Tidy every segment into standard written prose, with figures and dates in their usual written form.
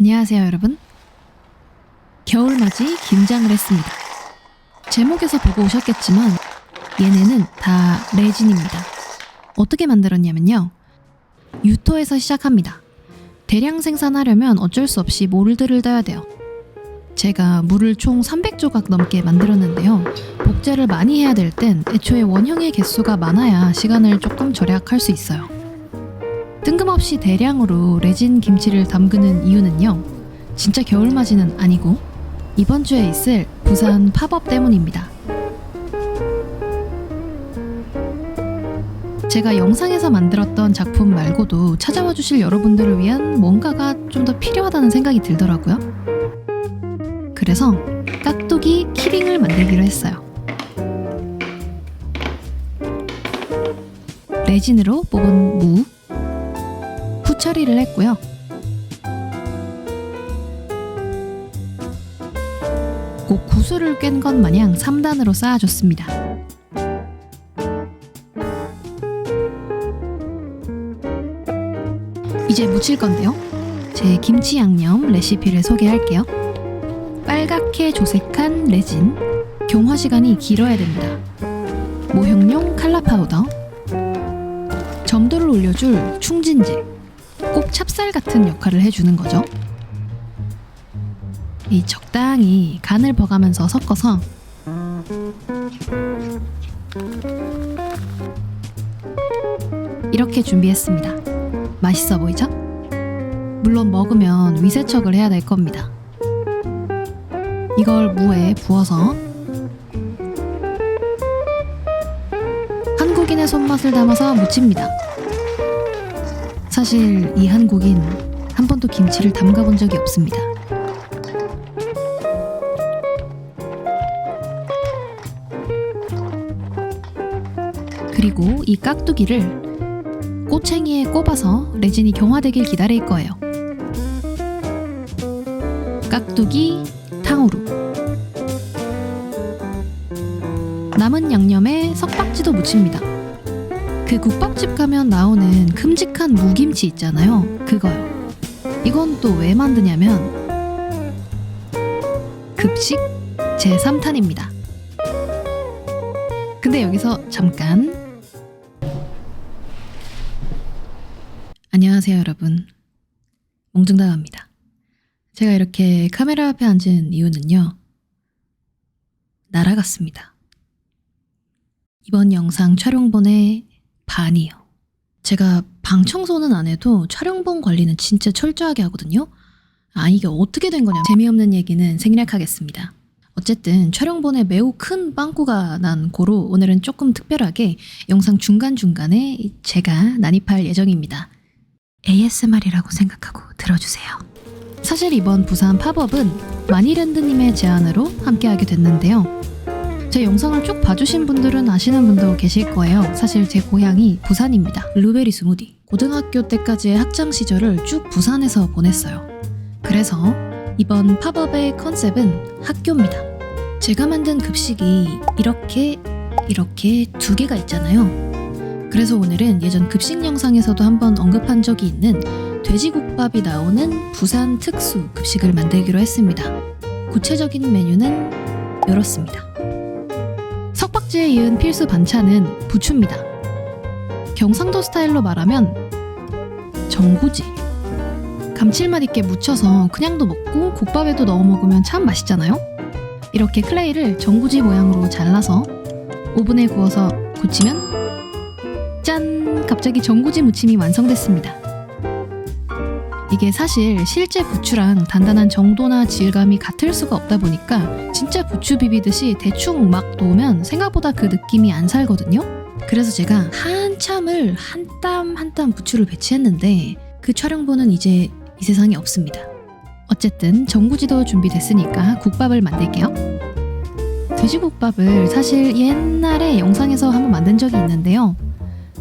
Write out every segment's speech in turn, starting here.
안녕하세요 여러분. 겨울맞이 김장을 했습니다. 제목에서 보고 오셨겠지만 얘네는 다 레진입니다. 어떻게 만들었냐면요, 유토에서 시작합니다. 대량 생산하려면 어쩔 수 없이 몰드를 떠야 돼요. 제가 물을 총 300조각 넘게 만들었는데요, 복제를 많이 해야 될 땐 애초에 원형의 개수가 많아야 시간을 조금 절약할 수 있어요. 뜬금없이 대량으로 레진 김치를 담그는 이유는요, 진짜 겨울맞이는 아니고 이번 주에 있을 부산 팝업 때문입니다. 제가 영상에서 만들었던 작품 말고도 찾아와 주실 여러분들을 위한 뭔가가 좀 더 필요하다는 생각이 들더라고요. 그래서 깍두기 키링을 만들기로 했어요. 레진으로 뽑은 무, 후처리를 했고요. 꼭 구슬을 깬 것 마냥 3단으로 쌓아줬습니다. 이제 무칠 건데요, 제 김치 양념 레시피를 소개할게요. 빨갛게 조색한 레진, 경화 시간이 길어야 됩니다. 모형용 칼라 파우더, 점도를 올려줄 충진제, 꼭 찹쌀 같은 역할을 해주는 거죠. 이 적당히 간을 버가면서 섞어서 이렇게 준비했습니다. 맛있어 보이죠? 물론 먹으면 위세척을 해야 될 겁니다. 이걸 무에 부어서 한국인의 손맛을 담아서 무칩니다. 사실 이 한국인 한 번도 김치를 담가본 적이 없습니다. 그리고 이 깍두기를 꼬챙이에 꼽아서 레진이 경화되길 기다릴 거예요. 깍두기 탕후루. 남은 양념에 석박지도 무칩니다. 그 국밥집 가면 나오는 큼직한 무김치 있잖아요, 그거요. 이건 또 왜 만드냐면 급식 제3탄입니다. 근데 여기서 잠깐. 안녕하세요 여러분, 몽중다가입니다. 제가 이렇게 카메라 앞에 앉은 이유는요, 날아갔습니다. 이번 영상 촬영본의 반이요. 제가 방 청소는 안 해도 촬영본 관리는 진짜 철저하게 하거든요. 이게 어떻게 된 거냐, 재미없는 얘기는 생략하겠습니다. 어쨌든 촬영본에 매우 큰 빵꾸가 난 고로 오늘은 조금 특별하게 영상 중간중간에 제가 난입할 예정입니다. ASMR이라고 생각하고 들어주세요. 사실 이번 부산 팝업은 마니랜드님의 제안으로 함께하게 됐는데요, 제 영상을 쭉 봐주신 분들은 아시는 분도 계실 거예요. 사실 제 고향이 부산입니다. 블루베리 스무디. 고등학교 때까지의 학창 시절을 쭉 부산에서 보냈어요. 그래서 이번 팝업의 컨셉은 학교입니다. 제가 만든 급식이 이렇게 두 개가 있잖아요. 그래서 오늘은 예전 급식 영상에서도 한번 언급한 적이 있는 돼지국밥이 나오는 부산 특수 급식을 만들기로 했습니다. 구체적인 메뉴는 이렇습니다. 석박지에 이은 필수 반찬은 부추입니다. 경상도 스타일로 말하면 전구지. 감칠맛 있게 무쳐서 그냥도 먹고 국밥에도 넣어 먹으면 참 맛있잖아요. 이렇게 클레이를 전구지 모양으로 잘라서 오븐에 구워서 굳히면 짠! 갑자기 전구지 무침이 완성됐습니다. 이게 사실 실제 부추랑 단단한 정도나 질감이 같을 수가 없다 보니까 진짜 부추 비비듯이 대충 막 놓으면 생각보다 그 느낌이 안 살거든요. 그래서 제가 한참을 한 땀 한 땀 부추를 배치했는데 그 촬영본은 이제 이 세상에 없습니다. 어쨌든 전구지도 준비됐으니까 국밥을 만들게요. 돼지국밥을 사실 옛날에 영상에서 한번 만든 적이 있는데요,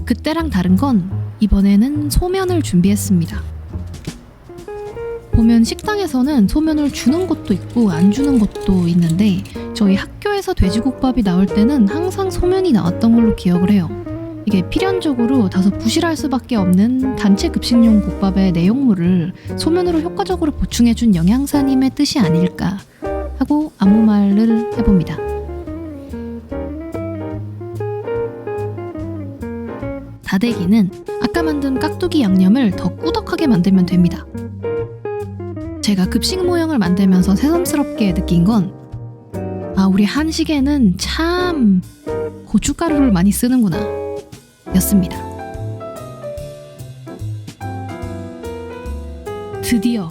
그때랑 다른 건 이번에는 소면을 준비했습니다. 보면 식당에서는 소면을 주는 곳도 있고 안 주는 곳도 있는데 저희 학교에서 돼지국밥이 나올 때는 항상 소면이 나왔던 걸로 기억을 해요. 이게 필연적으로 다소 부실할 수밖에 없는 단체 급식용 국밥의 내용물을 소면으로 효과적으로 보충해준 영양사님의 뜻이 아닐까 하고 아무 말을 해봅니다. 다대기는 아까 만든 깍두기 양념을 더 꾸덕하게 만들면 됩니다. 제가 급식 모형을 만들면서 새삼스럽게 느낀 건 우리 한식에는 참 고춧가루를 많이 쓰는구나 였습니다. 드디어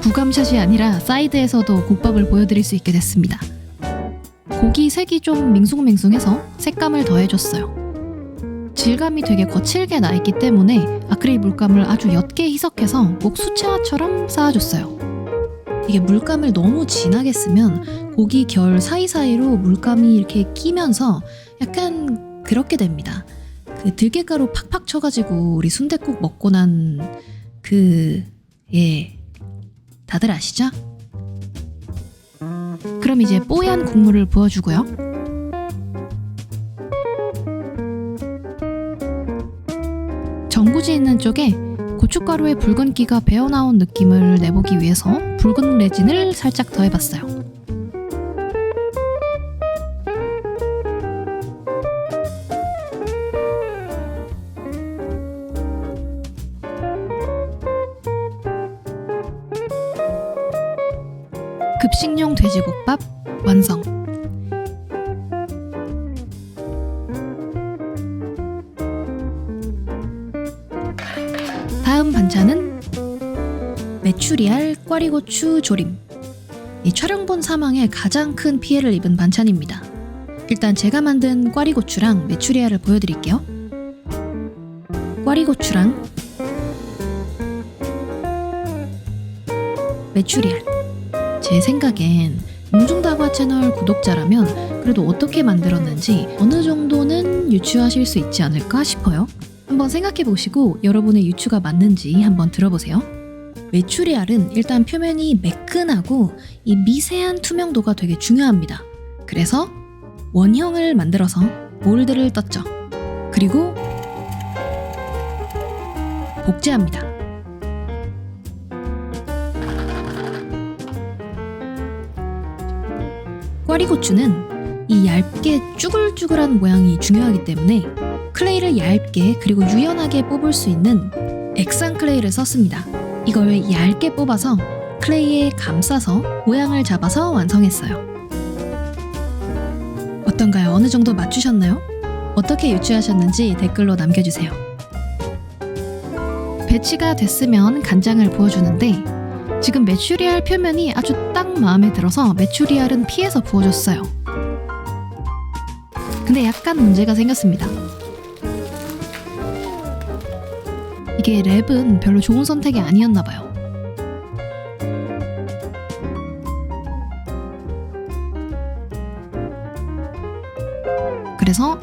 부감샷이 아니라 사이드에서도 국밥을 보여드릴 수 있게 됐습니다. 고기 색이 좀 밍숭맹숭해서 색감을 더해줬어요. 질감이 되게 거칠게 나있기 때문에 아크릴 물감을 아주 옅게 희석해서 꼭 수채화처럼 쌓아줬어요. 이게 물감을 너무 진하게 쓰면 고기 결 사이사이로 물감이 이렇게 끼면서 약간 그렇게 됩니다. 그 들깨가루 팍팍 쳐가지고 우리 순댓국 먹고 난 다들 아시죠? 그럼 이제 뽀얀 국물을 부어주고요. 전구지 있는 쪽에 고춧가루의 붉은기가 배어나온 느낌을 내보기 위해서 붉은 레진을 살짝 더해봤어요. 급식용 돼지국밥 완성! 다음 반찬은 메추리알 꽈리고추 조림. 이 촬영본 사망에 가장 큰 피해를 입은 반찬입니다. 일단 제가 만든 꽈리고추랑 메추리알을 보여드릴게요. 꽈리고추랑 메추리알. 제 생각엔 웅중다과 채널 구독자라면 그래도 어떻게 만들었는지 어느 정도는 유추하실 수 있지 않을까 싶어요. 한번 생각해보시고 여러분의 유추가 맞는지 한번 들어보세요. 메추리알은 일단 표면이 매끈하고 이 미세한 투명도가 되게 중요합니다. 그래서 원형을 만들어서 몰드를 떴죠. 그리고 복제합니다. 꽈리고추는 이 얇게 쭈글쭈글한 모양이 중요하기 때문에 클레이를 얇게 그리고 유연하게 뽑을 수 있는 액상 클레이를 썼습니다. 이걸 얇게 뽑아서 클레이에 감싸서 모양을 잡아서 완성했어요. 어떤가요? 어느 정도 맞추셨나요? 어떻게 유추하셨는지 댓글로 남겨주세요. 배치가 됐으면 간장을 부어주는데 지금 메추리알 표면이 아주 딱 마음에 들어서 메추리알은 피해서 부어줬어요. 근데 약간 문제가 생겼습니다. 이게 랩은 별로 좋은 선택이 아니었나봐요. 그래서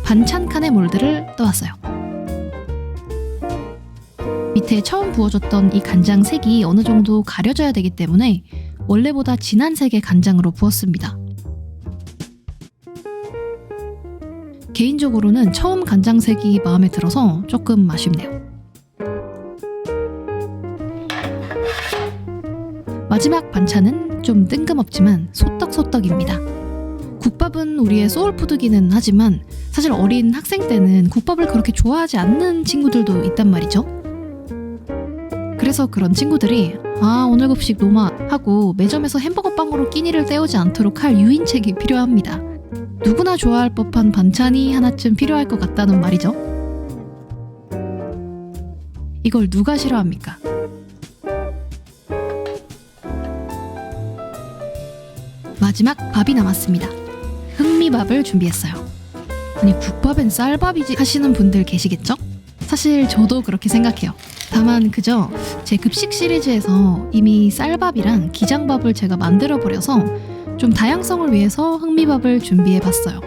반찬 칸에 몰드를 떠왔어요. 밑에 처음 부어줬던 이 간장 색이 어느 정도 가려져야 되기 때문에 원래보다 진한 색의 간장으로 부었습니다. 개인적으로는 처음 간장색이 마음에 들어서 조금 아쉽네요. 마지막 반찬은 좀 뜬금없지만 소떡소떡입니다. 국밥은 우리의 소울푸드기는 하지만 사실 어린 학생 때는 국밥을 그렇게 좋아하지 않는 친구들도 있단 말이죠. 그래서 그런 친구들이 오늘 급식 노마 하고 매점에서 햄버거 빵으로 끼니를 때우지 않도록 할 유인책이 필요합니다. 누구나 좋아할 법한 반찬이 하나쯤 필요할 것 같다는 말이죠. 이걸 누가 싫어합니까? 마지막 밥이 남았습니다. 흑미밥을 준비했어요. 아니 국밥엔 쌀밥이지 하시는 분들 계시겠죠? 사실 저도 그렇게 생각해요. 다만 그저 제 급식 시리즈에서 이미 쌀밥이랑 기장밥을 제가 만들어버려서 좀 다양성을 위해서 흑미밥을 준비해봤어요.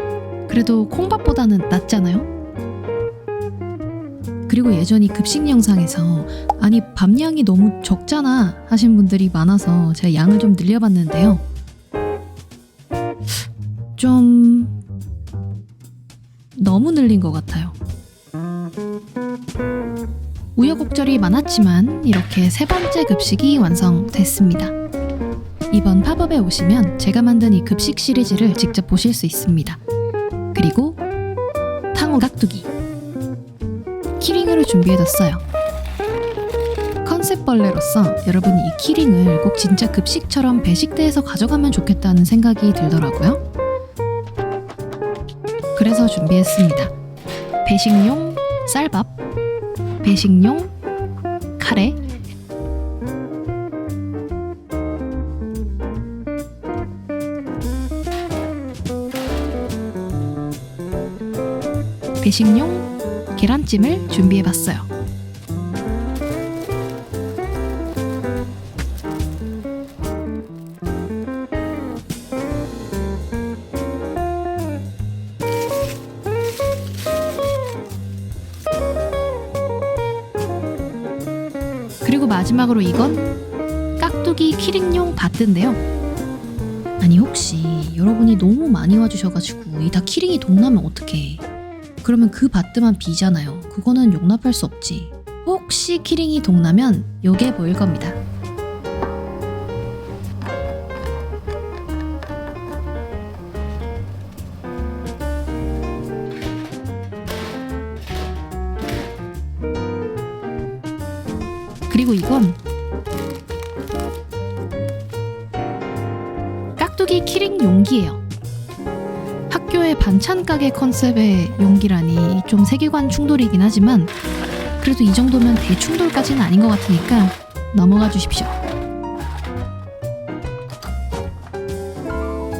그래도 콩밥보다는 낫잖아요? 그리고 예전에 급식 영상에서 아니 밥량이 너무 적잖아 하신 분들이 많아서 제가 양을 좀 늘려봤는데요. 좀 너무 늘린 것 같아요. 우여곡절이 많았지만 이렇게 세 번째 급식이 완성됐습니다. 이번 팝업에 오시면 제가 만든 이 급식 시리즈를 직접 보실 수 있습니다. 그리고 탕후 깍두기 키링으로 준비해뒀어요. 컨셉벌레로서 여러분이 이 키링을 꼭 진짜 급식처럼 배식대에서 가져가면 좋겠다는 생각이 들더라고요. 그래서 준비했습니다. 배식용 쌀밥, 배식용 카레, 배식용 계란찜을 준비해봤어요. 그리고 마지막으로 이건 깍두기 키링용 바뜨인데요. 아니 혹시 여러분이 너무 많이 와주셔가지고 이 다 키링이 동나면 어떡해. 그러면 그 바뜨만 비잖아요. 그거는 용납할 수 없지. 혹시 키링이 동나면 요게 보일 겁니다. 그리고 이건 깍두기 키링 용기예요. 학교의 반찬 가게 컨셉의 용기라니 좀 세계관 충돌이긴 하지만 그래도 이 정도면 대충돌까지는 아닌 것 같으니까 넘어가 주십시오.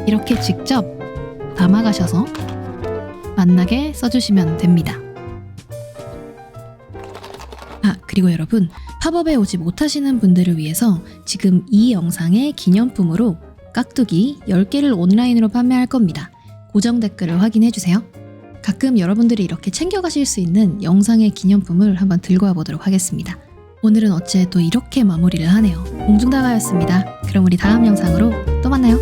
이렇게 직접 담아가셔서 맛나게 써주시면 됩니다. 그리고 여러분, 팝업에 오지 못하시는 분들을 위해서 지금 이 영상의 기념품으로 깍두기 10개를 온라인으로 판매할 겁니다. 고정 댓글을 확인해주세요. 가끔 여러분들이 이렇게 챙겨가실 수 있는 영상의 기념품을 한번 들고 와보도록 하겠습니다. 오늘은 어째 또 이렇게 마무리를 하네요. 공중다가였습니다. 그럼 우리 다음 영상으로 또 만나요.